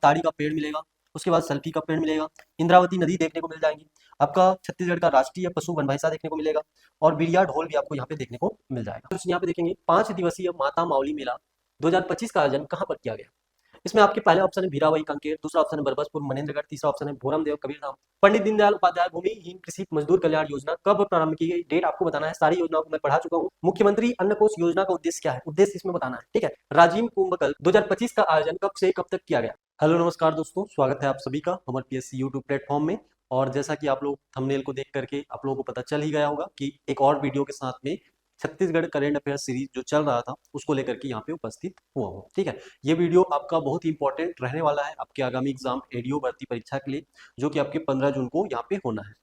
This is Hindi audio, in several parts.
ताड़ी का पेड़ मिलेगा, उसके बाद सल्फी का पेड़ मिलेगा, इंद्रावती नदी देखने को मिल जाएंगी, आपका छत्तीसगढ़ का राष्ट्रीय पशु वन भैंसा देखने को मिलेगा और बिरिया ढोल भी आपको यहाँ पे देखने को मिल जाएगा। यहाँ पे देखेंगे 5 दिवसीय माता मावली मेला 2025 का आयोजन कहाँ पर किया गया। इसमें आपके पहले ऑप्शन है भीरावई कांकेर, दूसरा ऑप्शन है बरबसपुर मनेन्द्रगढ़, तीसरा ऑप्शन है भोरम देव कबीरधाम। पंडित दीनदयाल उपाध्याय भूमिहीन कृषि मजदूर कल्याण योजना कब प्रारंभ की गई, डेट आपको बताना है। सारी योजनाओं को मैं पढ़ा चुका हूँ। मुख्यमंत्री अन्न कोष योजना का उद्देश्य क्या है, उद्देश्य इसमें बताना है, ठीक है। राजीव कुंभकल 2025 का आयोजन कब से कब तक किया गया। हेलो नमस्कार दोस्तों, स्वागत है आप सभी का हमारे पीएससी यूट्यूब प्लेटफॉर्म में। और जैसा कि आप लोग थंबनेल को देख करके आप लोगों को पता चल ही गया होगा कि एक और वीडियो के साथ में छत्तीसगढ़ करेंट अफेयर सीरीज जो चल रहा था उसको लेकर के यहाँ पे उपस्थित हुआ हूँ, ठीक है। ये वीडियो आपका बहुत ही इंपॉर्टेंट रहने वाला है आपके आगामी एग्जाम एडीओ भर्ती परीक्षा के लिए, जो कि आपके 15 जून को यहाँ पे होना है।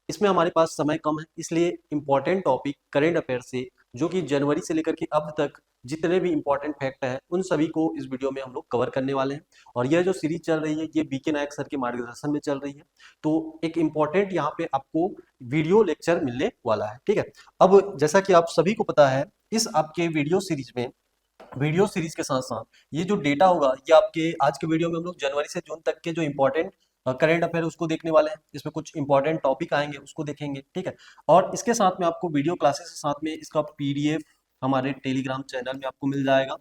इसमें हमारे पास समय कम है, इसलिए इंपॉर्टेंट टॉपिक करेंट अफेयर से जो कि जनवरी से लेकर के अब तक जितने भी इंपॉर्टेंट फैक्ट है उन सभी को इस वीडियो में हम लोग कवर करने वाले हैं। और यह जो सीरीज चल रही है ये बीके नायक सर के मार्गदर्शन में चल रही है, तो एक इंपॉर्टेंट यहाँ पे आपको वीडियो लेक्चर मिलने वाला है, ठीक है। अब जैसा कि आप सभी को पता है, इस आपके वीडियो सीरीज के साथ साथ ये जो डेटा होगा ये आपके आज के वीडियो में हम लोग जनवरी से जून तक के जो इंपॉर्टेंट करेंट अफेयर उसको देखने वाले हैं। इसमें कुछ इंपॉर्टेंट टॉपिक आएंगे उसको देखेंगे, ठीक है। और इसके साथ में आपको वीडियो क्लासेस के साथ में इसका पीडीएफ हमारे टेलीग्राम चैनल में आपको मिल जाएगा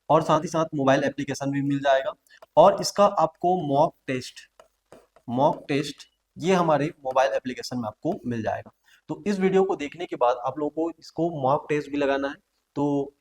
और साथ ही साथ मोबाइल एप्लीकेशन भी मिल जाएगा। और इसका आपको मॉक टेस्ट ये हमारे मोबाइल एप्लीकेशन में आपको मिल जाएगा। तो इस वीडियो को देखने के बाद आप लोगों को इसको मॉक टेस्ट भी लगाना है, तो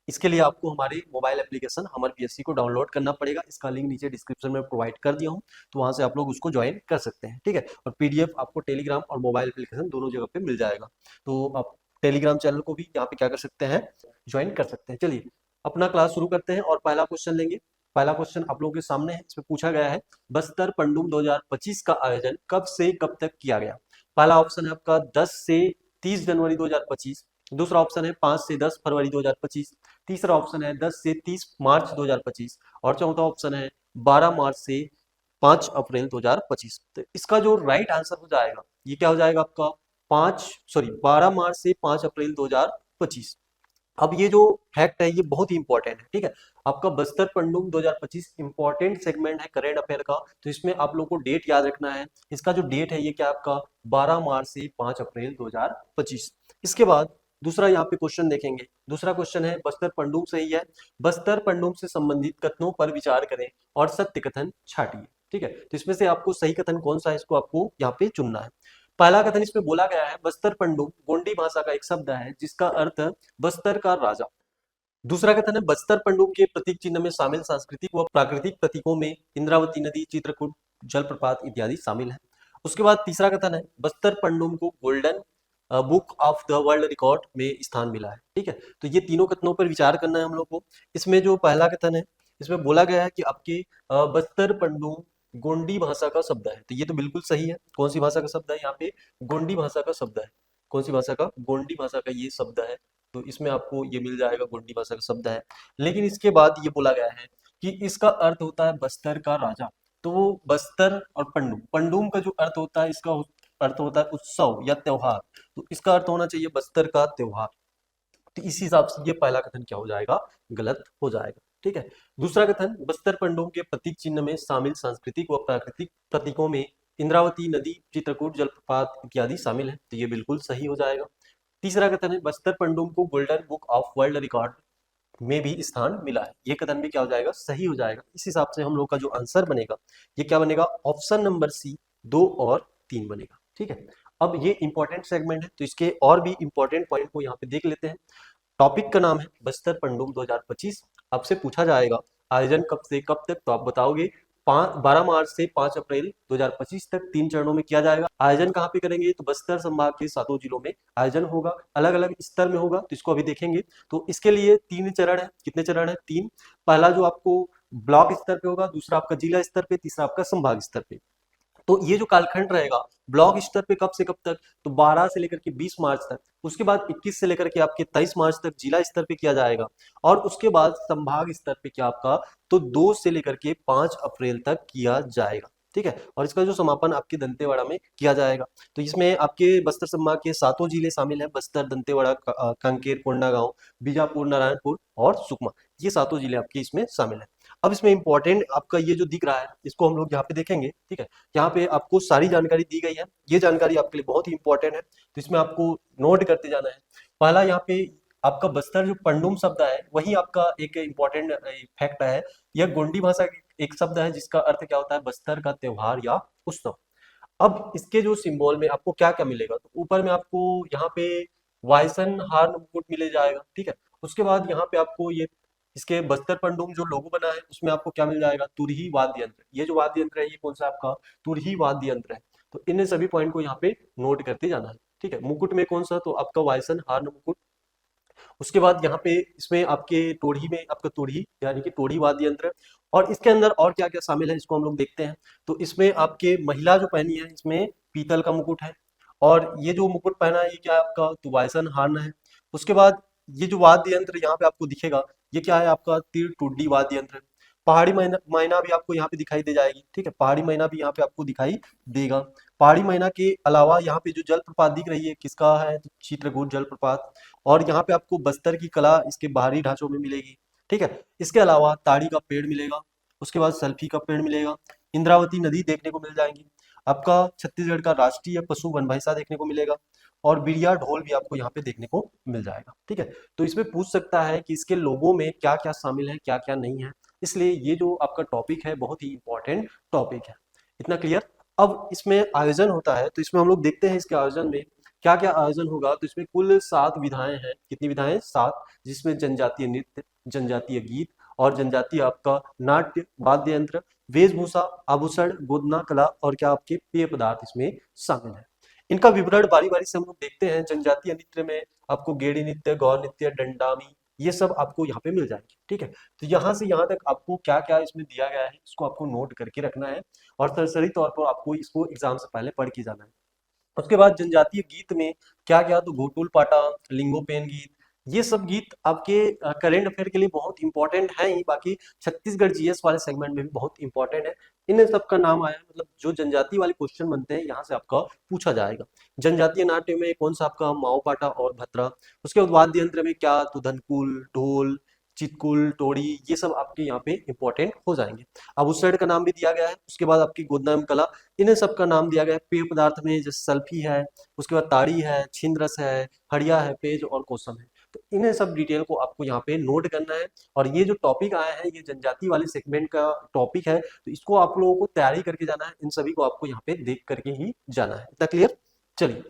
इसके लिए आपको हमारे मोबाइल एप्लीकेशन हमर पीएससी को डाउनलोड करना पड़ेगा। इसका लिंक नीचे डिस्क्रिप्शन में प्रोवाइड कर दिया हूँ, तो वहां से आप लोग उसको ज्वाइन कर सकते हैं, ठीक है। और पीडीएफ आपको टेलीग्राम और मोबाइल एप्लीकेशन दोनों जगह पे मिल जाएगा, तो आप टेलीग्राम चैनल को भी यहाँ पे क्या कर सकते हैं, ज्वाइन कर सकते हैं। चलिए अपना क्लास शुरू करते हैं और पहला क्वेश्चन लेंगे। पहला क्वेश्चन आप लोगों के सामने है, इसमें पूछा गया है बस्तर पंडुम 2025 का आयोजन कब से कब तक किया गया। पहला ऑप्शन है आपका 10 से 30 जनवरी 2025, दूसरा ऑप्शन है 5 से 10 फरवरी 2025, तीसरा ऑप्शन है 10 से 30 मार्च 2025 और चौथा ऑप्शन है 12 मार्च से 5 अप्रैल 2025। तो इसका जो राइट आंसर हो जाएगा ये क्या हो जाएगा आपका 12 मार्च से 5 अप्रैल 2025। अब ये जो फैक्ट है ये बहुत ही इंपॉर्टेंट है, ठीक है। आपका बस्तर पंडुम 2025 इंपॉर्टेंट सेगमेंट है करेंट अफेयर का, तो इसमें आप लोग को डेट याद रखना है। इसका जो डेट है ये क्या आपका 12 मार्च से 5 अप्रैल 2025। इसके बाद दूसरा यहाँ पे क्वेश्चन देखेंगे। दूसरा क्वेश्चन है बस्तर पंडुम से ही है, बस्तर पंडुम से संबंधित कथनों पर विचार करें और सत्य कथन छाटिए, ठीक है। तो इसमें से आपको सही कथन कौन सा है इसको आपको यहाँ पे चुनना है। पहला कथन इसमें बोला गया है बस्तर पंडुम गोंडी भाषा का एक शब्द है जिसका अर्थ बस्तर का राजा। दूसरा कथन है बस्तर पंडुम के प्रतीक चिन्ह में शामिल सांस्कृतिक व प्राकृतिक प्रतीकों में इंद्रावती नदी, चित्रकूट जलप्रपात इत्यादि शामिल है। उसके बाद तीसरा कथन है बस्तर पंडुम को golden book of the world record में स्थान मिला है, ठीक है। तो ये तीनों कथनों पर विचार करना है हम लोग को। इसमें जो पहला कथन है इसमें बोला गया है कि आपके बस्तर पंडुम गोंडी भाषा का शब्द है, तो ये तो बिल्कुल सही है। कौन सी भाषा का शब्द है यहाँ पे, गोंडी भाषा का शब्द है। कौन सी भाषा का, गोंडी भाषा का ये शब्द है, तो इसमें आपको ये मिल जाएगा गोंडी भाषा का शब्द है। लेकिन इसके बाद ये बोला गया है कि इसका अर्थ होता है बस्तर का राजा। तो वो बस्तर और पंडुम, पंडुम का जो अर्थ होता है इसका अर्थ होता है उत्सव या त्योहार, तो इसका अर्थ होना चाहिए बस्तर का त्योहार। तो इस हिसाब से ये पहला कथन क्या हो जाएगा, गलत हो जाएगा, ठीक है। दूसरा कथन बस्तर पंडुम के प्रतीक चिन्ह में शामिल सांस्कृतिक व प्राकृतिक प्रतीकों में इंद्रावती नदी, चित्रकूट जलप्रपात इत्यादि शामिल है, तो ये बिल्कुल सही हो जाएगा। तीसरा कथन है बस्तर पंडुम को golden book of world record में भी स्थान मिला है, ये कथन भी क्या हो जाएगा, सही हो जाएगा। इस हिसाब से हम लोग का जो आंसर बनेगा ये क्या बनेगा, ऑप्शन नंबर सी 2 और 3 बनेगा, ठीक है। अब ये इंपॉर्टेंट सेगमेंट है, तो इसके और भी इंपॉर्टेंट पॉइंट को यहाँ पे देख लेते हैं। टॉपिक का नाम है बस्तर पंडुम 2025। आपसे पूछा जाएगा आयोजन कब से कब तक, तो आप बताओगे 12 मार्च से 5 अप्रैल 2025 तक 3 चरणों में किया जाएगा। आयोजन कहाँ पे करेंगे, तो बस्तर संभाग के 7 जिलों में आयोजन होगा, अलग अलग स्तर में होगा, तो इसको अभी देखेंगे। तो इसके लिए 3 चरण है, कितने चरण है, 3। पहला जो आपको ब्लॉक स्तर पे होगा, दूसरा आपका जिला स्तर पे, तीसरा आपका संभाग स्तर पे। तो ये जो कालखंड रहेगा ब्लॉक स्तर पे कब से कब तक, तो 12 से लेकर के 20 मार्च तक। उसके बाद 21 से लेकर के आपके 23 मार्च तक जिला स्तर पे किया जाएगा। और उसके बाद संभाग स्तर पे क्या आपका, तो 2 से लेकर के 5 अप्रैल तक किया जाएगा, ठीक है। और इसका जो समापन आपके दंतेवाड़ा में किया जाएगा। तो इसमें आपके बस्तर संभाग के 7 जिले शामिल हैं, बस्तर, दंतेवाड़ा, कांकेर, कोंडागांव, बीजापुर, नारायणपुर और सुकमा, ये 7 जिले आपके इसमें शामिल है। अब इसमें इंपॉर्टेंट आपका ये जो दिख रहा है इसको हम लोग यहाँ पे देखेंगे, ठीक है। यहाँ पे आपको सारी जानकारी दी गई है, ये जानकारी आपके लिए बहुत ही इंपॉर्टेंट है, तो इसमें आपको नोट करते जाना है। पहला यहाँ पे आपका बस्तर जो पंडुम शब्द है वही आपका एक इम्पॉर्टेंट फैक्ट है। यह गोंडी भाषा का एक शब्द है जिसका अर्थ क्या होता है, बस्तर का त्योहार या उत्सव। अब इसके जो सिंबल में आपको क्या क्या मिलेगा, तो ऊपर में आपको यहाँ पे वायसन हार मुकुट मिले जाएगा, ठीक है। उसके बाद यहाँ पे आपको ये इसके बस्तर पंडुम जो लोगो बना है उसमें आपको क्या मिल जाएगा, तुरही वाद्य यंत्र। ये जो वाद्य यंत्र है ये कौन सा आपका तुरही वाद्य यंत्र है। तो इन सभी पॉइंट को यहाँ पे नोट करते जाना है, ठीक है। मुकुट में कौन सा, तो आपका वायसन हार मुकुट। उसके बाद यहाँ पे इसमें आपके टोढ़ी में आपका टोढ़ी यानी कि टोढ़ी वाद्य यंत्र। और इसके अंदर और क्या क्या शामिल है इसको हम लोग देखते हैं। तो इसमें आपके महिला जो पहनी है इसमें पीतल का मुकुट है, और ये जो मुकुट पहना है ये क्या है आपका, तो वायसन हार्न है। उसके बाद ये जो वाद्य यंत्र यहाँ पे आपको दिखेगा ये क्या है आपका, तीर टुड्डी वाद्य यंत्र। पहाड़ी मैना मैना भी आपको यहाँ पे दिखाई दे जाएगी, ठीक है। पहाड़ी मैना भी यहाँ पे आपको दिखाई देगा। पहाड़ी मैना के अलावा यहाँ पे जो जलप्रपात दिख रही है किसका है, तो चित्रकूट जलप्रपात। और यहाँ पे आपको बस्तर की कला इसके बाहरी ढांचों में मिलेगी, ठीक है। इसके अलावा ताड़ी का पेड़ मिलेगा, उसके बाद सल्फी का पेड़ मिलेगा, इंद्रावती नदी देखने को मिल जाएंगी, आपका छत्तीसगढ़ का राष्ट्रीय पशु वनभैंसा देखने को मिलेगा, और बिड़िया ढोल भी आपको यहाँ पे देखने को मिल जाएगा, ठीक है। तो इसमें पूछ सकता है कि इसके लोगों में क्या क्या शामिल है क्या क्या नहीं है, इसलिए ये जो आपका टॉपिक है बहुत ही इंपॉर्टेंट टॉपिक है। इतना क्लियर। अब इसमें आयोजन होता है, तो इसमें हम लोग देखते हैं इसके आयोजन में क्या क्या आयोजन होगा। तो इसमें कुल 7 विधाएं हैं, कितनी विधाएं, 7, जिसमें जनजातीय नृत्य, जनजातीय गीत और जनजातीय आपका नाट्य, वाद्य यंत्र, वेशभूषा, आभूषण, गोदना कला और क्या आपके पेय पदार्थ इसमें शामिल है। इनका विवरण बारी बारी से हम लोग देखते हैं। जनजातीय नृत्य में आपको गेड़ी नृत्य, गौर नृत्य, डंडामी, ये सब आपको यहाँ पे मिल जाएंगे, ठीक है। तो यहाँ से यहाँ तक आपको क्या क्या इसमें दिया गया है इसको आपको नोट करके रखना है, और सरसरी तौर पर आपको इसको एग्जाम से पहले पढ़ के जाना है। उसके बाद जनजातीय गीत में क्या क्या, तो घोटुल पाटा, लिंगोपेन गीत, ये सब गीत आपके करेंट अफेयर के लिए बहुत इंपॉर्टेंट है ही, बाकी छत्तीसगढ़ जीएस वाले सेगमेंट में भी बहुत इंपॉर्टेंट है। इन सब का नाम आया, मतलब जो जनजाति वाले क्वेश्चन बनते हैं यहाँ से आपका पूछा जाएगा। जनजातीय नाट्य में कौन सा आपका माओ पाटा और भत्रा। उसके बाद वाद्य यंत्र में क्या, तो धनकुल, ढोल, चितकुल, टोड़ी, ये सब आपके यहाँ पे इंपॉर्टेंट हो जाएंगे। आभूषण का नाम भी दिया गया है। उसके बाद आपकी गोदना कला, इन्हें सब का नाम दिया गया है। पेय पदार्थ में जैसे सल्फी है, उसके बाद ताड़ी है, छिंद रस है, हड़िया है, पेज और कोसम है। तो इन्हें सब डिटेल को आपको यहाँ पे नोट करना है। और ये जो टॉपिक आया है ये जनजाति वाले सेगमेंट का टॉपिक है, तो इसको आप लोगों को तैयारी करके जाना है। इन सभी को आपको यहाँ पे देख करके ही जाना है। इतना क्लियर। चलिए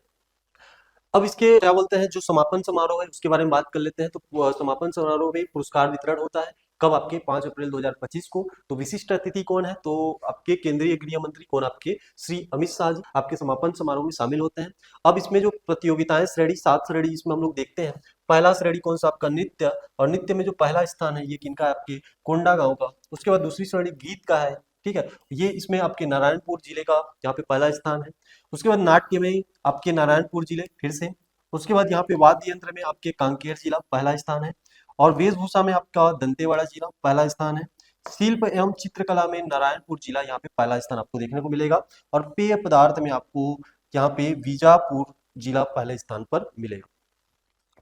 अब इसके क्या बोलते हैं, जो समापन समारोह है उसके बारे में बात कर लेते हैं। तो समापन समारोह में पुरस्कार वितरण होता है कब, आपके 5 अप्रैल 2025 को। तो विशिष्ट अतिथि कौन है, तो आपके केंद्रीय गृह मंत्री कौन, आपके श्री अमित शाह जी आपके समापन समारोह में शामिल होते हैं। अब इसमें जो प्रतियोगिताएं श्रेणी 7 श्रेणी इसमें हम लोग देखते हैं। पहला श्रेणी कौन सा आपका नृत्य, और नृत्य में जो पहला स्थान है ये किनका है, आपके कोंडा गांव का। उसके बाद दूसरी श्रेणी गीत का है, ठीक है। ये इसमें आपके नारायणपुर जिले का यहाँ पे पहला स्थान है। उसके बाद नाट्य में आपके नारायणपुर जिले फिर से। उसके बाद यहाँ पे वाद्य यंत्र में आपके कांकेर जिला पहला स्थान है। और वेशभूषा में आपका दंतेवाड़ा जिला पहला स्थान है। शिल्प एवं चित्रकला में नारायणपुर जिला यहाँ पे पहला स्थान आपको देखने को मिलेगा। और पेय पदार्थ में आपको यहाँ पे बीजापुर जिला पहले स्थान पर मिलेगा।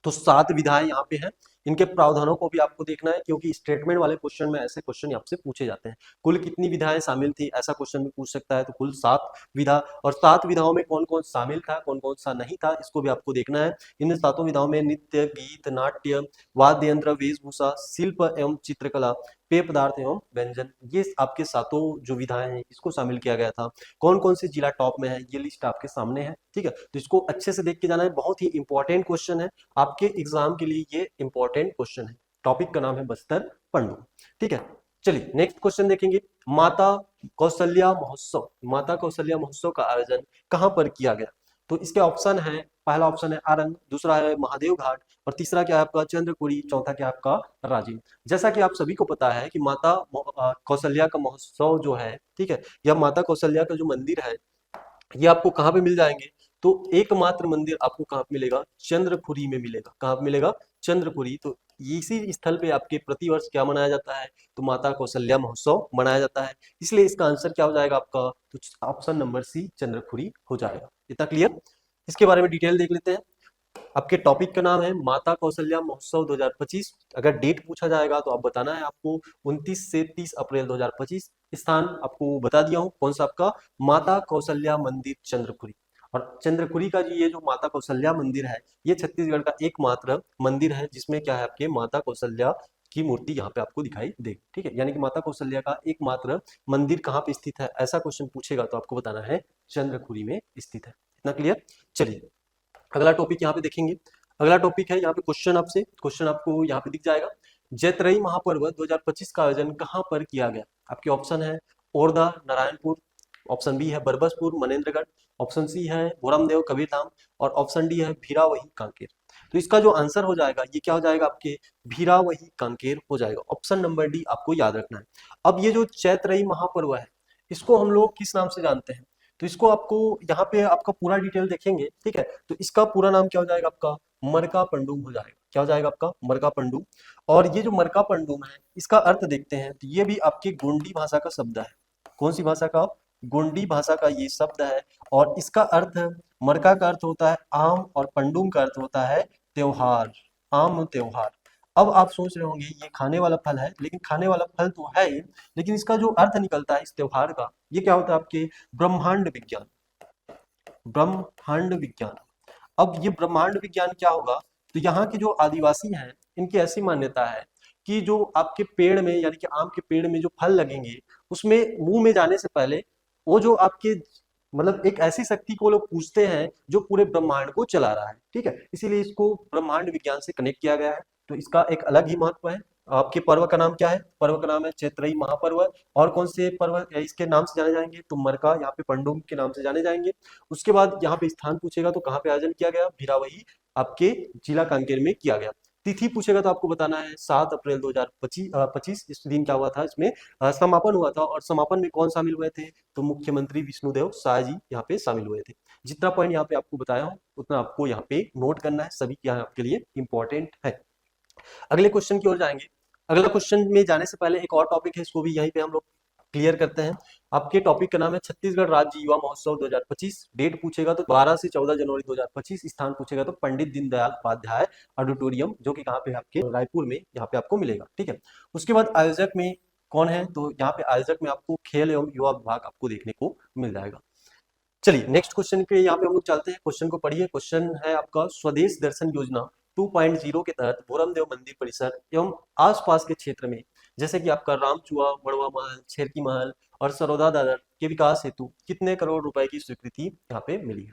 तो 7 विधाएं यहाँ पे हैं। इनके प्रावधानों को भी आपको देखना है, क्योंकि स्टेटमेंट वाले क्वेश्चन में ऐसे क्वेश्चन आपसे पूछे जाते हैं। कुल कितनी विधाएं शामिल थी ऐसा क्वेश्चन भी पूछ सकता है, तो कुल 7 विधा। और 7 विधाओं में कौन कौन शामिल था कौन कौन सा नहीं था इसको भी आपको देखना है। इन 7 विधाओं में नृत्य, गीत, नाट्य, वाद्य यंत्र, वेशभूषा, शिल्प एवं चित्रकला, पेय पदार्थ एवं व्यंजन, ये आपके 7 जो विधाएं हैं इसको शामिल किया गया था। कौन कौन से जिला टॉप में है ये लिस्ट आपके सामने है, ठीक है। तो इसको अच्छे से देख के जाना है, बहुत ही इंपॉर्टेंट क्वेश्चन है आपके एग्जाम के लिए, ये इंपॉर्टेंट क्वेश्चन है। टॉपिक का नाम है बस्तर पंडुम, ठीक है। चलिए नेक्स्ट क्वेश्चन देखेंगे। माता कौशल्या महोत्सव, माता कौशल्या महोत्सव का आयोजन कहां पर किया गया। तो इसके ऑप्शन है, पहला ऑप्शन है आरंग, दूसरा है महादेव घाट, और तीसरा क्या है आपका चंद्रपुरी, चौथा क्या है आपका राजिम। जैसा कि आप सभी को पता है कि माता कौशल्या का महोत्सव जो है, ठीक है, या माता कौशल्या का जो मंदिर है ये आपको कहाँ पे मिल जाएंगे, तो एकमात्र मंदिर आपको कहाँ पे मिलेगा, चंद्रपुरी में मिलेगा। कहाँ पे मिलेगा, चंद्रपुरी। तो इसी स्थल पे आपके प्रतिवर्ष क्या मनाया जाता है, तो माता कौशल्या महोत्सव मनाया जाता है। इसलिए इसका आंसर क्या हो जाएगा आपका, तो ऑप्शन नंबर सी चंद्रपुरी हो जाएगा। इतना क्लियर। इसके बारे में डिटेल देख लेते हैं। आपके टॉपिक का नाम है माता कौशल्या महोत्सव 2025। अगर डेट पूछा जाएगा तो आप बताना है आपको 29 से 30 अप्रैल 2025। स्थान आपको बता दिया हूँ कौन सा आपका, माता कौशल्या मंदिर चंद्रपुरी। और चंद्रपुरी का जी ये जो माता कौशल्या मंदिर है, ये छत्तीसगढ़ का एकमात्र मंदिर है जिसमें क्या है, आपके माता कौशल्या की मूर्ति यहाँ पे आपको दिखाई देगी। ठीक है, यानी कि माता कौशल्या का एकमात्र मंदिर कहाँ पे स्थित है, ऐसा क्वेश्चन पूछेगा तो आपको बताना है चंद्रपुरी में स्थित है। इतना क्लियर। चलिए अगला टॉपिक यहाँ पे देखेंगे। अगला टॉपिक है यहाँ पे क्वेश्चन, आपसे क्वेश्चन आपको यहाँ पे दिख जाएगा। जैतरई महापर्व 2025 का आयोजन कहाँ पर किया गया? आपके ऑप्शन है ओरदा नारायणपुर, ऑप्शन बी है बरबसपुर मनेन्द्रगढ़, ऑप्शन सी है भोरमदेव कबीरधाम, और ऑप्शन डी है भीरावही कांकेर। तो इसका जो आंसर हो जाएगा ये क्या हो जाएगा, आपके भीरावही कांकेर हो जाएगा। ऑप्शन नंबर डी आपको याद रखना है। अब ये जो चैत्रई महापर्व है, इसको हम लोग किस नाम से जानते हैं? तो इसको आपको यहाँ पे आपका पूरा डिटेल देखेंगे। ठीक है, तो इसका पूरा नाम क्या हो जाएगा, आपका मरका पंडुम हो जाएगा। क्या हो जाएगा आपका, मरका पंडुम। और ये जो मरका पंडुम है, इसका अर्थ देखते हैं तो ये भी आपकी गोंडी भाषा का शब्द है। कौन सी भाषा का, गोंडी भाषा का ये शब्द है। और इसका अर्थ, मरका का अर्थ होता है आम और पंडुम का अर्थ होता है त्योहार, आम त्योहार। अब आप सोच रहे होंगे ये खाने वाला फल है, लेकिन खाने वाला फल तो है ही, लेकिन इसका जो अर्थ निकलता है इस त्योहार का, ये क्या होता है आपके ब्रह्मांड विज्ञान, ब्रह्मांड विज्ञान। अब ये ब्रह्मांड विज्ञान क्या होगा, तो यहाँ के जो आदिवासी हैं इनकी ऐसी मान्यता है कि जो आपके पेड़ में यानी कि आम के पेड़ में जो फल लगेंगे, उसमें मुंह में जाने से पहले वो जो आपके मतलब एक ऐसी शक्ति को लोग पूजते हैं जो पूरे ब्रह्मांड को चला रहा है। ठीक है, इसीलिए इसको ब्रह्मांड विज्ञान से कनेक्ट किया गया है। तो इसका एक अलग ही महत्व है। आपके पर्व का नाम क्या है, पर्व का नाम है चैत्रई महापर्व। और कौन से पर्व इसके नाम से जाने जाएंगे, तो मरका यहाँ पे पंडुम के नाम से जाने जाएंगे। उसके बाद यहाँ पे स्थान पूछेगा तो कहाँ पे आयोजन किया गया, भीरावही आपके जिला कांकेर में किया गया। तिथि पूछेगा तो आपको बताना है 7 अप्रैल 2025। इस दिन क्या हुआ था, इसमें समापन हुआ था। और समापन में कौन शामिल हुए थे, तो मुख्यमंत्री विष्णुदेव साय जी यहाँ पे शामिल हुए थे। जितना पॉइंट यहाँ पे आपको बताया हूँ उतना आपको यहाँ पे नोट करना है, सभी यहाँ आपके लिए इंपॉर्टेंट है। अगले क्वेश्चन की ओर जाएंगे। अगला क्वेश्चन में जाने से पहले एक और टॉपिक है, इसको भी यहीं पे हम लोग क्लियर करते हैं। आपके टॉपिक का नाम है छत्तीसगढ़ राज्य युवा महोत्सव 2025। डेट पूछेगा तो 12 से 14 जनवरी 2025। स्थान पूछेगा तो पंडित दीनदयाल उपाध्याय ऑडिटोरियम, जो कि कहाँ पे आपके रायपुर में यहाँ पे आपको मिलेगा। ठीक है, उसके बाद आयोजक में कौन है, तो यहाँ पे आयोजक में आपको खेल एवं युवा विभाग आपको देखने को मिल जाएगा। चलिए नेक्स्ट क्वेश्चन पे यहाँ पे हम लोग चलते हैं। क्वेश्चन को पढ़िए। क्वेश्चन है आपका स्वदेश दर्शन योजना 2.0 के तहत भोरमदेव मंदिर परिसर एवं आसपास के क्षेत्र में, जैसे कि आपका रामचुआ, मड़वा महल, छेरकी महल और सरोदा दादर के विकास हेतु कितने करोड़ रुपए की स्वीकृति यहाँ पे मिली है?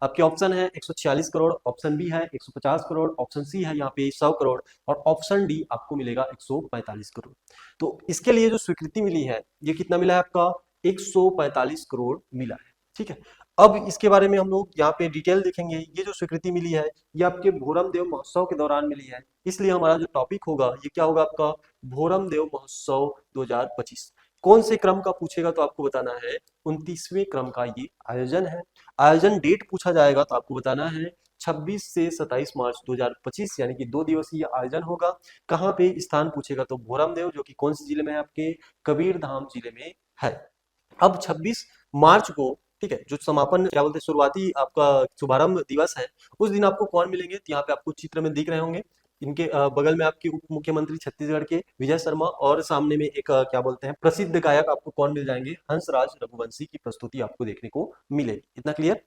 आपके ऑप्शन है 146 करोड़, ऑप्शन बी है 150 करोड़, ऑप्शन सी है यहाँ पे 100 करोड़, और ऑप्शन डी आपको मिलेगा 145 करोड़। तो इसके लिए जो स्वीकृति मिली है ये कितना मिला है आपका, 145 करोड़ मिला है। ठीक है, अब इसके बारे में हम लोग यहाँ पे डिटेल देखेंगे। ये जो स्वीकृति मिली है ये आपके भोरमदेव महोत्सव के दौरान मिली है, इसलिए हमारा जो टॉपिक होगा ये क्या होगा आपका, भोरमदेव महोत्सव 2025। कौन से क्रम का पूछेगा तो आपको बताना है 29वें क्रम का ये आयोजन है। आयोजन डेट पूछा जाएगा तो आपको बताना है 26 से 27 मार्च 2025, यानी कि 2 दिवसीय आयोजन होगा। कहाँ पे, स्थान पूछेगा तो भोरमदेव, जो कि कौन से जिले में है, आपके कबीरधाम जिले में है। अब 26 मार्च को, ठीक है, जो समापन क्या बोलते हैं शुरुआती आपका शुभारंभ दिवस है, उस दिन आपको कौन मिलेंगे, तो यहाँ पे आपको चित्र में दिख रहे होंगे। इनके बगल में आपके उप मुख्यमंत्री छत्तीसगढ़ के विजय शर्मा, और सामने में एक क्या बोलते हैं प्रसिद्ध गायक आपको कौन मिल जाएंगे, हंसराज रघुवंशी की प्रस्तुति आपको देखने को मिलेगी। इतना क्लियर।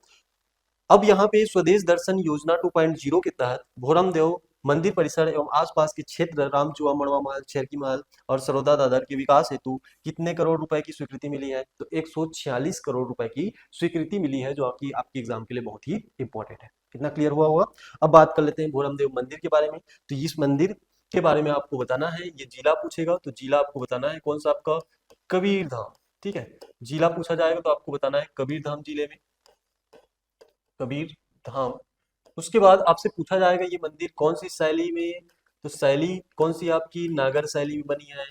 अब यहाँ पे स्वदेश दर्शन योजना 2.0 के तहत भोरमदेव मंदिर परिसर एवं आसपास के क्षेत्र रामचुआ, मड़वा महल, छेरकी महल और सरोदा दादर के विकास हेतु कितने करोड़ रुपए की स्वीकृति मिली है, तो 146 करोड़ रुपए की स्वीकृति मिली है, जो आपकी आपके एग्जाम के लिए बहुत ही इंपॉर्टेंट है। कितना क्लियर हुआ होगा। अब बात कर लेते हैं भोरमदेव मंदिर के बारे में। तो इस मंदिर के बारे में आपको बताना है, ये जिला पूछेगा तो जिला आपको बताना है कौन सा, आपका कबीरधाम। ठीक है, जिला पूछा जाएगा तो आपको बताना है कबीरधाम जिले में, कबीर धाम। उसके बाद आपसे पूछा जाएगा ये मंदिर कौन सी शैली में, तो शैली कौन सी आपकी नागर शैली में बनी है,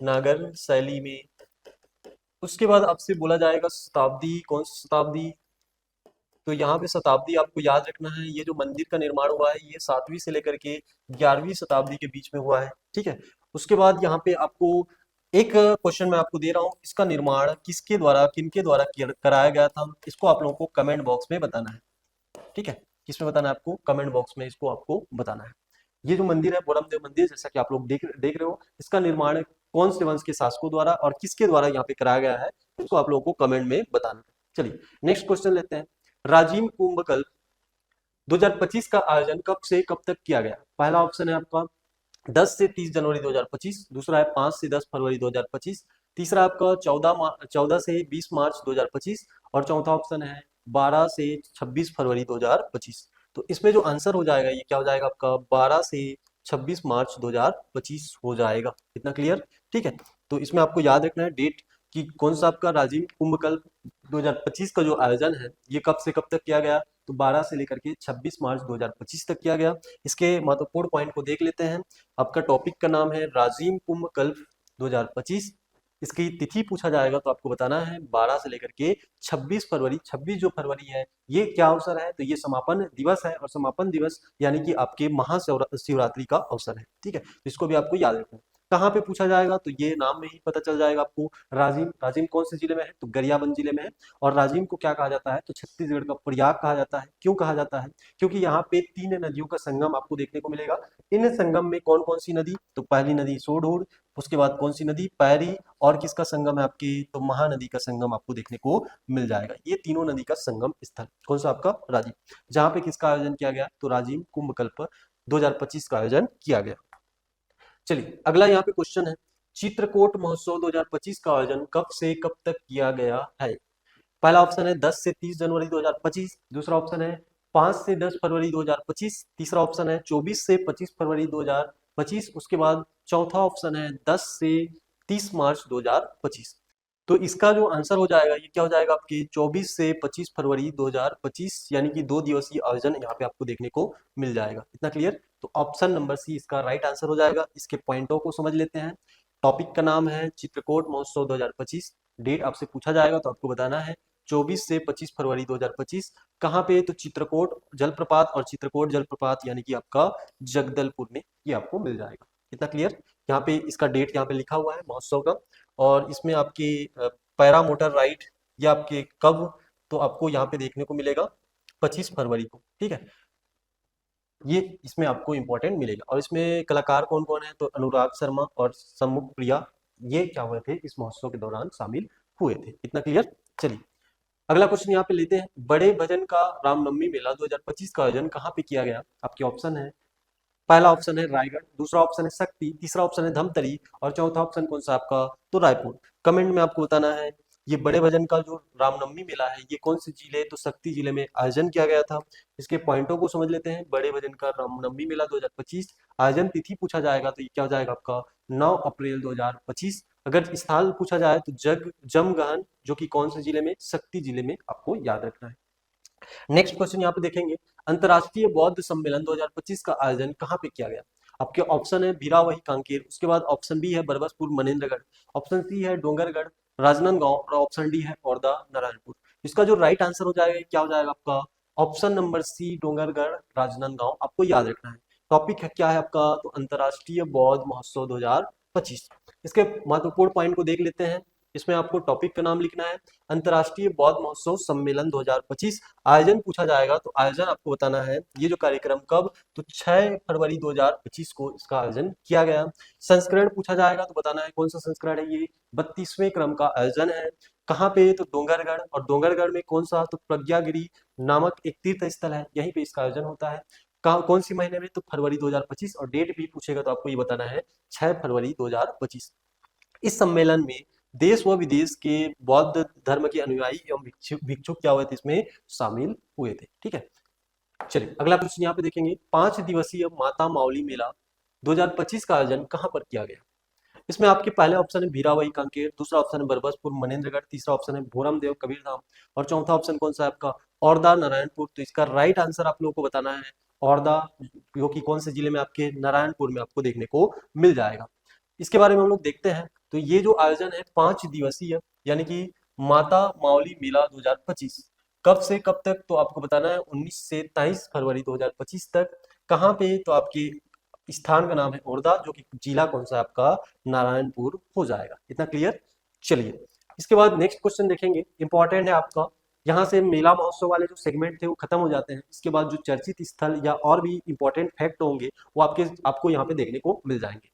नागर शैली में। उसके बाद आपसे बोला जाएगा शताब्दी, कौन सी शताब्दी, तो यहाँ पे शताब्दी आपको याद रखना है। ये जो मंदिर का निर्माण हुआ है ये 7वीं से लेकर के 11वीं शताब्दी के बीच में हुआ है। ठीक है, उसके बाद यहाँ पे आपको एक क्वेश्चन मैं आपको दे रहा हूँ, इसका निर्माण किसके द्वारा, किनके द्वारा कराया गया था, इसको आप लोगों को कमेंट बॉक्स में बताना है। ठीक है, किसमें बताना है आपको, कमेंट बॉक्स में इसको आपको बताना है। ये जो मंदिर है बोरमदेव मंदिर, जैसा कि आप लोग देख रहे हो, इसका निर्माण कौन से वंश के शासकों द्वारा और किसके द्वारा यहाँ पे कराया गया है, इसको आप लोगों को कमेंट में बताना है। चलिए नेक्स्ट क्वेश्चन लेते हैं। राजिम कुंभकल्प 2025 का आयोजन कब से कब तक किया गया? पहला ऑप्शन है आपका 10 से 30 जनवरी 2025, दूसरा है 5 से 10 फरवरी 2025, तीसरा आपका 14 से 20 मार्च 2025 और चौथा ऑप्शन है 12 से 26 फरवरी 2025। तो इसमें जो आंसर हो जाएगा ये क्या हो जाएगा आपका, 12 से 26 मार्च 2025 हो जाएगा। इतना क्लियर? ठीक है, तो इसमें आपको याद रखना है डेट कि कौन सा आपका राजीव कुंभकल्प 2025 का जो आयोजन है ये कब से कब तक किया गया, तो 12 से लेकर के 26 मार्च 2025 तक किया गया। इसके महत्वपूर्ण पॉइंट को देख लेते हैं। आपका टॉपिक का नाम है राजीव कुंभकल्प 2025। इसकी तिथि पूछा जाएगा तो आपको बताना है 12 से लेकर के 26 फरवरी। 26 जो फरवरी है ये क्या अवसर है, तो ये समापन दिवस है, और समापन दिवस यानी कि आपके महाशिवरात्रि का अवसर है। ठीक है, तो इसको भी आपको याद रखना है। कहाँ पे पूछा जाएगा, तो ये नाम में ही पता चल जाएगा आपको। राजिम, राजिम कौन से जिले में है, तो गरियाबंद जिले में है। और राजिम को क्या कहा जाता है, तो छत्तीसगढ़ का प्रयाग कहा जाता है। क्यों कहा जाता है, क्योंकि यहाँ पे 3 नदियों का संगम आपको देखने को मिलेगा। इन संगम में कौन कौन सी नदी, तो पहली नदी सोढूर, उसके बाद कौन सी नदी, पैरी, और किसका संगम है आपकी, तो महानदी का संगम आपको देखने को मिल जाएगा। ये तीनों नदी का संगम स्थल कौन सा आपका, राजिम। जहाँ पे किसका आयोजन किया गया, तो राजिम कुंभकल्प 2025 का आयोजन किया गया। चलिए अगला यहाँ पे क्वेश्चन है, चित्रकूट महोत्सव 2025 का आयोजन कब से कब तक किया गया है? पहला ऑप्शन है 10 से 30 जनवरी 2025, दूसरा ऑप्शन है 5 से 10 फरवरी 2025, तीसरा ऑप्शन है 24 से 25 फरवरी 2025, उसके बाद चौथा ऑप्शन है 10 से 30 मार्च 2025। तो इसका जो आंसर हो जाएगा ये क्या हो जाएगा आपकी, 24 से 25 फरवरी 2025, यानी कि 2 दिवसीय आयोजन यहाँ पे आपको देखने को मिल जाएगा। इतना क्लियर? तो ऑप्शन नंबर सी इसका राइट आंसर हो जाएगा। इसके पॉइंटों को समझ लेते हैं। टॉपिक का नाम है चित्रकूट महोत्सव 2025। डेट आपसे पूछा जाएगा तो आपको बताना है 24 से 25 फरवरी 2025। कहाँ पे, तो चित्रकूट जलप्रपात, और चित्रकूट जलप्रपात यानी कि आपका जगदलपुर में ये आपको मिल जाएगा। इतना क्लियर? यहाँ पे इसका डेट यहाँ पे लिखा हुआ है महोत्सव का, और इसमें आपकी पैरा मोटर राइड या आपके कब, तो आपको यहाँ पे देखने को मिलेगा 25 फरवरी को। ठीक है, ये इसमें आपको इंपॉर्टेंट मिलेगा। और इसमें कलाकार कौन कौन है, तो अनुराग शर्मा और सम्मुख प्रिया, ये क्या हुए थे, इस महोत्सव के दौरान शामिल हुए थे। इतना क्लियर? चलिए अगला क्वेश्चन यहाँ पे लेते हैं। बड़े भजन का रामनवमी मेला 2025 का आयोजन कहाँ पे किया गया? आपके ऑप्शन है, पहला ऑप्शन है रायगढ़, दूसरा ऑप्शन है शक्ति, तीसरा ऑप्शन है धमतरी, और चौथा ऑप्शन कौन सा आपका, तो रायपुर। कमेंट में आपको बताना है ये बड़े भजन का जो रामनवमी मेला है ये कौन से जिले, तो शक्ति जिले में आयोजन किया गया था। इसके पॉइंटों को समझ लेते हैं। बड़े भजन का रामनवमी मेला 2025, आयोजन तिथि पूछा जाएगा तो ये क्या हो जाएगा आपका, 9 अप्रैल 2025। अगर स्थान पूछा जाए तो जमगहन, जो कि कौन से जिले में, शक्ति जिले में आपको याद रखना है। नेक्स्ट क्वेश्चन यहाँ पे देखेंगे, अंतरराष्ट्रीय बौद्ध सम्मेलन 2025 का आयोजन कहाँ पे किया गया? आपके ऑप्शन है भीरावही कांकेर, उसके बाद ऑप्शन बी है बरबसपुर मनेन्द्रगढ़, ऑप्शन सी है डोंगरगढ़ राजनांदगांव, और ऑप्शन डी है औरदा नारायणपुर। इसका जो राइट आंसर हो जाएगा क्या हो जाएगा आपका, option number C Dongargarh Rajnandgaon आपको याद रखना है। टॉपिक है क्या है आपका, तो अंतरराष्ट्रीय बौद्ध महोत्सव 2025। इसके महत्वपूर्ण पॉइंट को देख लेते हैं। इसमें आपको टॉपिक का नाम लिखना है, अंतरराष्ट्रीय बौद्ध महोत्सव सम्मेलन 2025। आयोजन पूछा जाएगा तो आयोजन आपको बताना है ये जो कार्यक्रम कब, तो 6 फरवरी 2025 को इसका आयोजन किया गया। संस्करण पूछा जाएगा तो बताना है कौन सा संस्करण है, ये 32वें क्रम का आयोजन है। कहाँ पे, तो डोंगरगढ़, और डोंगरगढ़ में कौन सा, तो प्रज्ञागिरी नामक एक तीर्थ स्थल है, यहीं पे इसका आयोजन होता है। कौन सी महीने में, तो फरवरी 2025, और डेट भी पूछेगा तो आपको ये बताना है 6 फरवरी 2025। इस सम्मेलन में देश व विदेश के बौद्ध धर्म के अनुयायी एवं भिक्षुक क्या हुए थे, इसमें शामिल हुए थे। ठीक है, चलिए अगला क्वेश्चन यहाँ पे देखेंगे, 5 दिवसीय माता माउली मेला 2025 का आयोजन कहाँ पर किया गया? इसमें आपके पहले ऑप्शन है भीरावही कांकेर, दूसरा ऑप्शन है बरबसपुर मनेन्द्रगढ़, तीसरा ऑप्शन है भोरमदेव कबीरधाम, और चौथा ऑप्शन कौन सा है आपका, औरदा नारायणपुर। तो इसका राइट आंसर आप लोगों को बताना है औरदा, जो कि कौन से जिले में, आपके नारायणपुर में आपको देखने को मिल जाएगा। इसके बारे में हम लोग देखते हैं। तो ये जो आयोजन है 5 दिवसीय, यानी कि माता माउली मेला 2025, कब से कब तक, तो आपको बताना है 19 से 23 फरवरी 2025 तक। कहाँ पे, तो आपके स्थान का नाम है औरदा, जो कि जिला कौन सा है आपका, नारायणपुर हो जाएगा। इतना क्लियर? चलिए इसके बाद नेक्स्ट क्वेश्चन देखेंगे, इंपॉर्टेंट है आपका। यहाँ से मेला महोत्सव वाले जो सेगमेंट थे वो खत्म हो जाते हैं। इसके बाद जो चर्चित स्थल या और भी इंपॉर्टेंट फैक्ट होंगे वो आपको यहाँ पे देखने को मिल जाएंगे।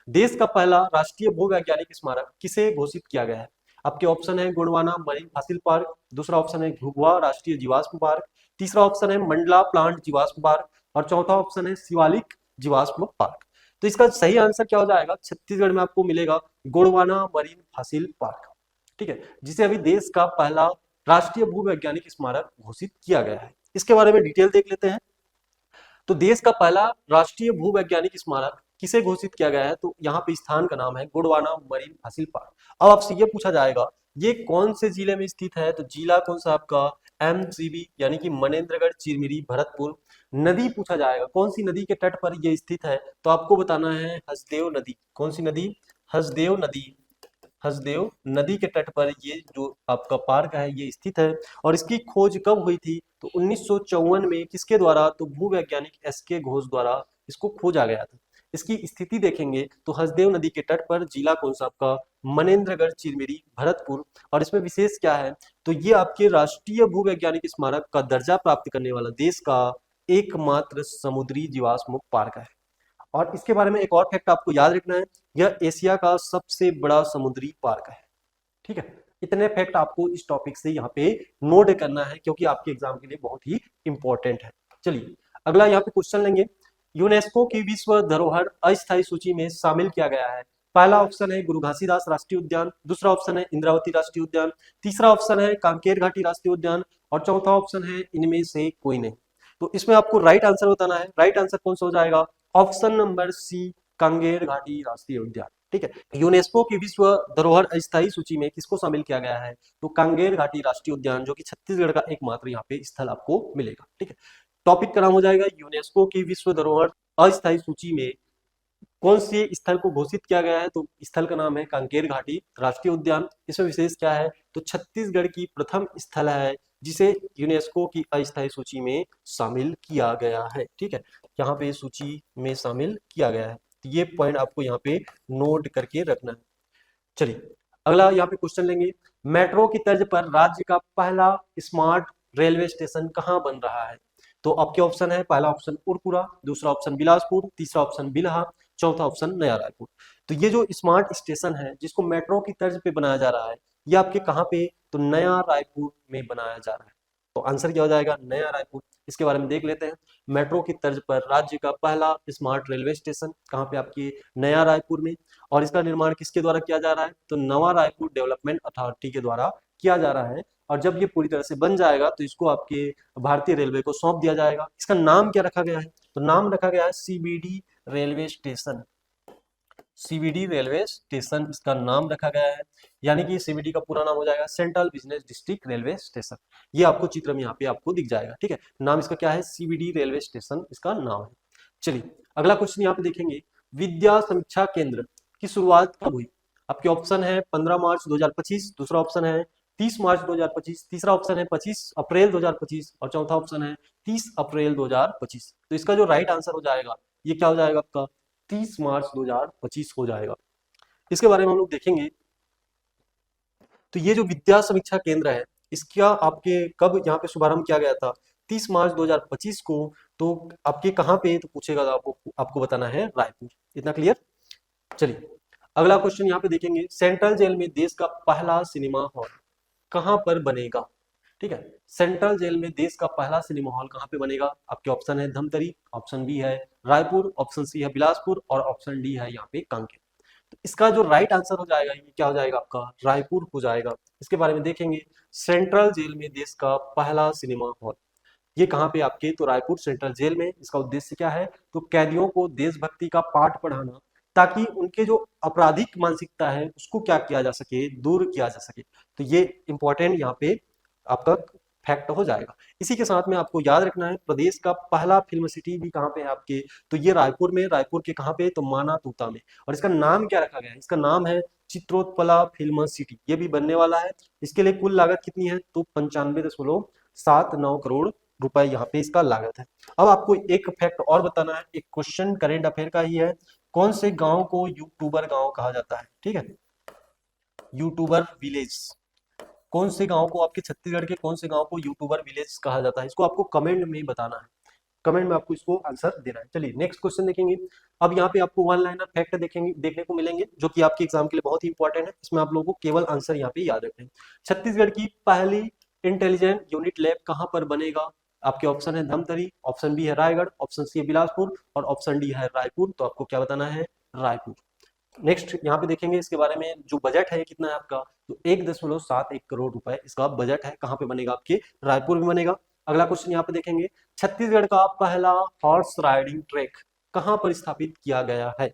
देश का पहला राष्ट्रीय भू वैज्ञानिक स्मारक किसे घोषित किया गया है? आपके ऑप्शन है गोंडवाना मरीन फॉसिल पार्क, दूसरा ऑप्शन है घुघुआ राष्ट्रीय जीवाश्म पार्क, तीसरा ऑप्शन है मंडला प्लांट जीवाश्म पार्क और चौथा ऑप्शन है शिवालिक जीवाश्म पार्क। तो इसका सही आंसर क्या हो जाएगा? छत्तीसगढ़ में आपको मिलेगा गोंडवाना मरीन फॉसिल पार्क, ठीक है, जिसे अभी देश का पहला राष्ट्रीय भू वैज्ञानिक स्मारक घोषित किया गया है। इसके बारे में डिटेल देख लेते हैं। तो देश का पहला राष्ट्रीय भू वैज्ञानिक स्मारक किसे घोषित किया गया है? तो यहाँ पे स्थान का नाम है गोंडवाना मरीन फॉसिल पार्क। अब आपसे ये पूछा जाएगा ये कौन से जिले में स्थित है? तो जिला कौन सा आपका? एमसीबी यानी कि मनेन्द्रगढ़ चिरमिरी भरतपुर। नदी पूछा जाएगा कौन सी नदी के तट पर ये स्थित है? तो आपको बताना है हसदेव नदी। कौन सी नदी? हसदेव नदी। हसदेव नदी के तट पर ये जो आपका पार्क है ये स्थित है। और इसकी खोज कब हुई थी? तो 1954 में। किसके द्वारा? तो भू वैज्ञानिक एसके घोष द्वारा इसको खोजा गया था। इसकी स्थिति देखेंगे तो हसदेव नदी के तट पर, जिला कौन सा आपका? मनेन्द्रगढ़ चिरमिरी भरतपुर। और इसमें विशेष क्या है? तो ये आपके राष्ट्रीय भू वैज्ञानिक स्मारक का दर्जा प्राप्त करने वाला देश का एकमात्र समुद्री जीवाश्म पार्क है। और इसके बारे में एक और फैक्ट आपको याद रखना है, यह एशिया का सबसे बड़ा समुद्री पार्क है। ठीक है, इतने फैक्ट आपको इस टॉपिक से यहाँ पे नोट करना है क्योंकि आपके एग्जाम के लिए बहुत ही इंपॉर्टेंट है। चलिए अगला यहाँ पे क्वेश्चन लेंगे। यूनेस्को की विश्व धरोहर अस्थायी सूची में शामिल किया गया है। पहला ऑप्शन है गुरु घासीदास राष्ट्रीय उद्यान, दूसरा ऑप्शन है इंद्रावती राष्ट्रीय उद्यान, तीसरा ऑप्शन है कांकेर घाटी राष्ट्रीय उद्यान और चौथा ऑप्शन है इनमें से कोई नहीं। तो इसमें आपको राइट आंसर बताना है। राइट आंसर कौन सा हो जाएगा? ऑप्शन नंबर सी, कांगेर घाटी राष्ट्रीय उद्यान। ठीक है, यूनेस्को की विश्व धरोहर अस्थायी सूची में किसको शामिल किया गया है? तो कांगेर घाटी राष्ट्रीय उद्यान, जो कि छत्तीसगढ़ का एकमात्र यहाँ पे स्थल आपको मिलेगा। ठीक है, टॉपिक का नाम हो जाएगा यूनेस्को की विश्व धरोहर अस्थायी सूची में कौन से स्थल को घोषित किया गया है? तो स्थल का नाम है कांकेर घाटी राष्ट्रीय उद्यान। इसमें विशेष क्या है? तो छत्तीसगढ़ की प्रथम स्थल है जिसे यूनेस्को की अस्थायी सूची में शामिल किया गया है। ठीक है, यहाँ पे सूची में शामिल किया गया है, तो ये पॉइंट आपको यहाँ पे नोट करके रखना है। चलिए अगला यहाँ पे क्वेश्चन लेंगे। मेट्रो की तर्ज पर राज्य का पहला स्मार्ट रेलवे स्टेशन कहाँ बन रहा है? तो आपके ऑप्शन है, पहला ऑप्शन उरपुरा, दूसरा ऑप्शन बिलासपुर, तीसरा ऑप्शन बिल्हा, चौथा ऑप्शन नया रायपुर। तो ये जो स्मार्ट स्टेशन है जिसको मेट्रो की तर्ज पे बनाया जा रहा है ये आपके कहाँ पे? तो नया रायपुर में बनाया जा रहा है। तो आंसर क्या हो जाएगा? नया रायपुर। इसके बारे में देख लेते हैं। मेट्रो की तर्ज पर राज्य का पहला स्मार्ट रेलवे स्टेशन कहाँ पे? आपकी नया रायपुर में। और इसका निर्माण किसके द्वारा किया जा रहा है? तो नवा रायपुर डेवलपमेंट अथॉरिटी के द्वारा किया जा रहा है। और जब ये पूरी तरह से बन जाएगा तो इसको आपके भारतीय रेलवे को सौंप दिया जाएगा। इसका नाम क्या रखा गया है? तो नाम रखा गया है CBD railway station. CBD railway station इसका नाम रखा गया है, यानी कि सीबीडी का पूरा नाम हो जाएगा central business district railway station. ये आपको चित्र में यहाँ पे आपको दिख जाएगा। ठीक है, नाम इसका क्या है? सीबीडी रेलवे स्टेशन इसका नाम है। चलिए अगला क्वेश्चन यहाँ पे देखेंगे। विद्या समीक्षा केंद्र की शुरुआत कब हुई? आपके ऑप्शन है 15 मार्च 2025, दूसरा ऑप्शन है 30 मार्च 2025, तीसरा ऑप्शन है 25 अप्रैल 2025 और चौथा ऑप्शन है 30 अप्रैल 2025। तो इसका जो राइट आंसर हो जाएगा ये क्या हो जाएगा आपका? 30 मार्च 2025 हो जाएगा। इसके बारे में हम लोग देखेंगे। तो ये जो विद्या समीक्षा केंद्र है इसका आपके कब यहाँ पे शुभारंभ किया गया था? 30 मार्च 2025 को। तो आपके कहाँ पे? तो पूछेगा तो आपको बताना है रायपुर। इतना क्लियर? चलिए अगला क्वेश्चन यहाँ पे देखेंगे। सेंट्रल जेल में देश का पहला सिनेमा हॉल कहाँ पर बनेगा? ठीक है, सेंट्रल जेल में देश का पहला सिनेमा हॉल कहाँ पे बनेगा? आपके ऑप्शन है धमतरी, ऑप्शन बी है रायपुर, ऑप्शन सी है बिलासपुर और ऑप्शन डी है यहाँ पे कांकेर। तो इसका जो राइट आंसर हो जाएगा ये क्या हो जाएगा आपका? रायपुर हो जाएगा। इसके बारे में देखेंगे। सेंट्रल जेल में देश का पहला सिनेमा हॉल ये कहाँ पे आपके? तो रायपुर सेंट्रल जेल में। इसका उद्देश्य क्या है? तो कैदियों को देशभक्ति का पाठ पढ़ाना ताकि उनके जो आपराधिक मानसिकता है उसको क्या किया जा सके? दूर किया जा सके। तो ये इंपॉर्टेंट यहाँ पे आपका फैक्ट हो जाएगा। इसी के साथ में आपको याद रखना है प्रदेश का पहला फिल्म सिटी भी कहाँ पे है आपके? तो ये रायपुर में। रायपुर के कहाँ पे? तो माना तूता में। और इसका नाम क्या रखा गया है? इसका नाम है चित्रोत्पला फिल्म सिटी। ये भी बनने वाला है। इसके लिए कुल लागत कितनी है? तो 95.79 करोड़ रुपए यहाँ पे इसका लागत है। अब आपको एक फैक्ट और बताना है, एक क्वेश्चन करेंट अफेयर का ही है। कौन से गांव को यूट्यूबर गांव कहा जाता है? ठीक है, यूट्यूबर विलेज। कौन से गांव को, आपके छत्तीसगढ़ के कौन से गांव को यूट्यूबर विलेज कहा जाता है, इसको आपको कमेंट में बताना है, कमेंट में आपको इसको आंसर देना है। चलिए नेक्स्ट क्वेश्चन देखेंगे। अब यहाँ पे आपको वन लाइनर फैक्ट देखेंगे, देखने को मिलेंगे, जो कि आपके एग्जाम के लिए बहुत ही इंपॉर्टेंट है। इसमें आप लोगों को केवल आंसर यहाँ पे याद रखना है। छत्तीसगढ़ की पहली इंटेलिजेंट यूनिट लैब कहाँ पर बनेगा? आपके ऑप्शन है धमतरी, ऑप्शन बी है रायगढ़, ऑप्शन सी है बिलासपुर और ऑप्शन डी है रायपुर। तो आपको क्या बताना है? रायपुर। नेक्स्ट यहाँ पे देखेंगे इसके बारे में, जो बजट है कितना है आपका, तो 1.71 करोड़ रुपए इसका बजट है। कहाँ पे बनेगा? आपके रायपुर में बनेगा। अगला क्वेश्चन यहाँ पे देखेंगे, छत्तीसगढ़ का पहला हॉर्स राइडिंग ट्रैक कहाँ पर स्थापित किया गया है?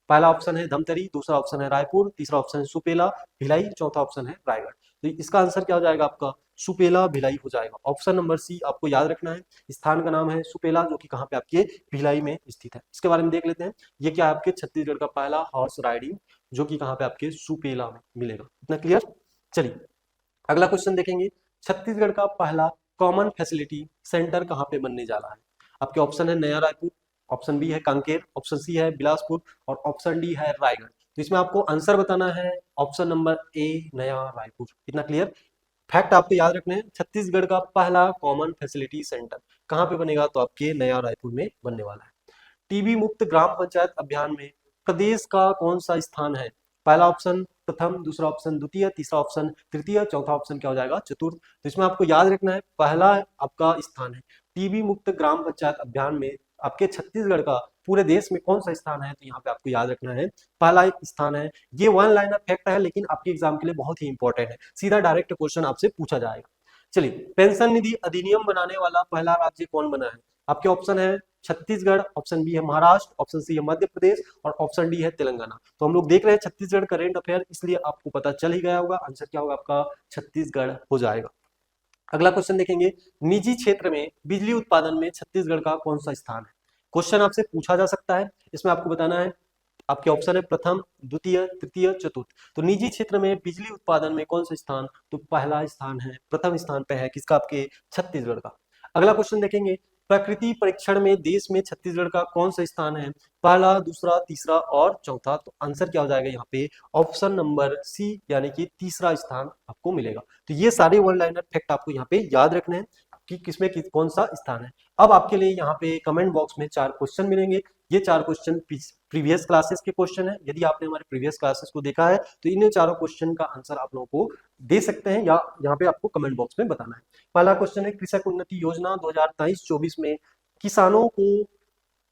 पहला ऑप्शन है धमतरी, दूसरा ऑप्शन है रायपुर, तीसरा ऑप्शन है सुपेला भिलाई, चौथा ऑप्शन है रायगढ़। तो इसका आंसर क्या हो जाएगा आपका? सुपेला भिलाई हो जाएगा। ऑप्शन नंबर सी आपको याद रखना है। स्थान का नाम है सुपेला, जो कि कहाँ पे आपके भिलाई में स्थित है। इसके बारे में देख लेते हैं। ये क्या है? आपके छत्तीसगढ़ का पहला हॉर्स राइडिंग, जो कि कहाँ पे आपके सुपेला में मिलेगा। इतना क्लियर? चलिए अगला क्वेश्चन देखेंगे, छत्तीसगढ़ का पहला कॉमन फैसिलिटी सेंटर कहाँ पे बनने जा रहा है? आपके ऑप्शन है नया रायपुर, ऑप्शन बी है कांकेर, ऑप्शन सी है बिलासपुर और ऑप्शन डी है रायगढ़। तो इसमें आपको आंसर बताना है ऑप्शन नंबर ए नया रायपुर। इतना क्लियर? फैक्ट आपको याद रखने हैं, छत्तीसगढ़ का पहला कॉमन फैसिलिटी सेंटर कहाँ पे बनेगा? तो आपके नया रायपुर में बनने वाला है। टीबी मुक्त ग्राम पंचायत अभियान में प्रदेश का कौन सा स्थान है? पहला ऑप्शन प्रथम, दूसरा ऑप्शन द्वितीय, तीसरा ऑप्शन तृतीय, चौथा ऑप्शन क्या हो जाएगा? चतुर्थ। तो इसमें आपको याद रखना है, पहला आपका स्थान है टीबी मुक्त ग्राम पंचायत अभियान में। आपके छत्तीसगढ़ का पूरे देश में कौन सा स्थान है? तो यहाँ पे आपको याद रखना है पहला एक स्थान है। ये वन लाइनर फैक्ट है, लेकिन आपके एग्जाम के लिए बहुत ही इंपॉर्टेंट है, सीधा डायरेक्ट क्वेश्चन आपसे पूछा जाएगा। चलिए, पेंशन निधि अधिनियम बनाने वाला पहला राज्य कौन बना है? आपके ऑप्शन है छत्तीसगढ़, ऑप्शन बी है महाराष्ट्र, ऑप्शन सी है मध्य प्रदेश और ऑप्शन डी है तेलंगाना। तो हम लोग देख रहे हैं छत्तीसगढ़ करेंट अफेयर, इसलिए आपको पता चल ही गया होगा, आंसर क्या होगा आपका? छत्तीसगढ़ हो जाएगा। अगला क्वेश्चन देखेंगे, निजी क्षेत्र में बिजली उत्पादन में छत्तीसगढ़ का कौन सा स्थान है? क्वेश्चन आपसे पूछा जा सकता है, इसमें आपको बताना है। आपके ऑप्शन है प्रथम, द्वितीय, तृतीय, चतुर्थ। तो निजी क्षेत्र में बिजली उत्पादन में कौन सा स्थान? तो पहला स्थान है, प्रथम स्थान पे है किसका? आपके छत्तीसगढ़ का। अगला क्वेश्चन देखेंगे, प्रकृति परीक्षण में देश में छत्तीसगढ़ का कौन सा स्थान है? पहला, दूसरा, तीसरा और चौथा। तो आंसर क्या हो जाएगा यहाँ पे? ऑप्शन नंबर सी, यानी कि तीसरा स्थान आपको मिलेगा। तो ये सारे वन लाइनर फैक्ट आपको यहाँ पे याद रखने हैं कि किसमें कौन सा स्थान है। अब आपके लिए यहाँ पे कमेंट बॉक्स में 4 क्वेश्चन मिलेंगे। ये 4 क्वेश्चन प्रीवियस क्लासेस के क्वेश्चन है। यदि आपने हमारे प्रीवियस क्लासेस को देखा है तो इन चारों क्वेश्चन का आंसर आप लोगों को दे सकते हैं, या यहाँ पे आपको कमेंट बॉक्स में बताना है। पहला क्वेश्चन है, कृषक उन्नति योजना 2023-24 में किसानों को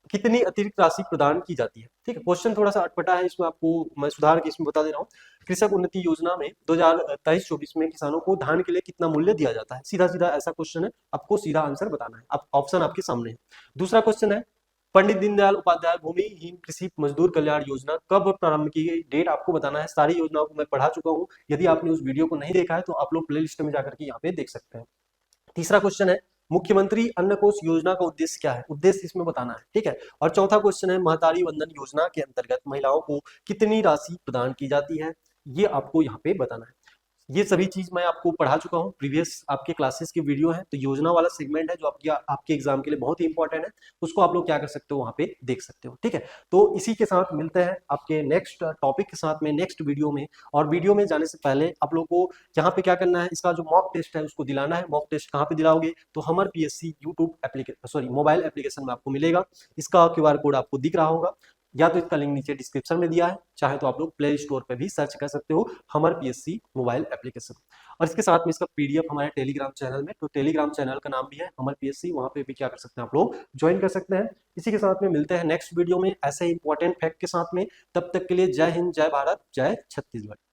कितनी अतिरिक्त राशि प्रदान की जाती है? ठीक है, क्वेश्चन थोड़ा सा अटपटा है, इसमें आपको मैं सुधार के इसमें बता दे रहा हूँ। कृषक उन्नति योजना में 2023-24 में किसानों को धान के लिए कितना मूल्य दिया जाता है? सीधा सीधा ऐसा क्वेश्चन है, आपको सीधा आंसर बताना है। अब ऑप्शन आपके सामने है। दूसरा क्वेश्चन है, पंडित दीनदयाल उपाध्याय भूमिहीन कृषि मजदूर कल्याण योजना कब प्रारंभ की गई? डेट आपको बताना है। सारी योजनाओं को मैं पढ़ा चुका हूँ, यदि आपने उस वीडियो को नहीं देखा है तो आप लोग प्ले लिस्ट में जाकर के यहाँ पे देख सकते हैं। तीसरा क्वेश्चन है, मुख्यमंत्री अन्न कोष योजना का उद्देश्य क्या है? उद्देश्य इसमें बताना है, ठीक है। और चौथा क्वेश्चन है, महतारी वंदन योजना के अंतर्गत महिलाओं को कितनी राशि प्रदान की जाती है? ये आपको यहाँ पे बताना है। ये सभी चीज मैं आपको पढ़ा चुका हूँ, प्रीवियस आपके क्लासेस की वीडियो है। तो योजना वाला सेगमेंट है जो आपके एग्जाम के लिए बहुत ही इंपॉर्टेंट है, उसको आप लोग क्या कर सकते हो? वहां पे देख सकते हो, ठीक है। तो इसी के साथ मिलते हैं आपके नेक्स्ट टॉपिक के साथ में, नेक्स्ट वीडियो में। और वीडियो में जाने से पहले आप लोग को यहाँ पे क्या करना है, इसका जो मॉक टेस्ट है उसको दिलाना है। मॉक टेस्ट कहाँ पे दिलाओगे? तो हमर PSC YouTube application, sorry mobile application में आपको मिलेगा। इसका QR कोड आपको दिख रहा होगा, या तो इसका लिंक नीचे डिस्क्रिप्शन में दिया है, चाहे तो आप लोग प्ले स्टोर पे भी सर्च कर सकते हो हमर PSC मोबाइल एप्लीकेशन। और इसके साथ में इसका PDF हमारे टेलीग्राम चैनल में, तो टेलीग्राम चैनल का नाम भी है हमर PSC, वहां पे भी क्या कर सकते हैं आप लोग? ज्वाइन कर सकते हैं। इसी के साथ में मिलते हैं नेक्स्ट वीडियो में ऐसे इंपॉर्टेंट फैक्ट के साथ में। तब तक के लिए जय हिंद, जय भारत, जय छत्तीसगढ़।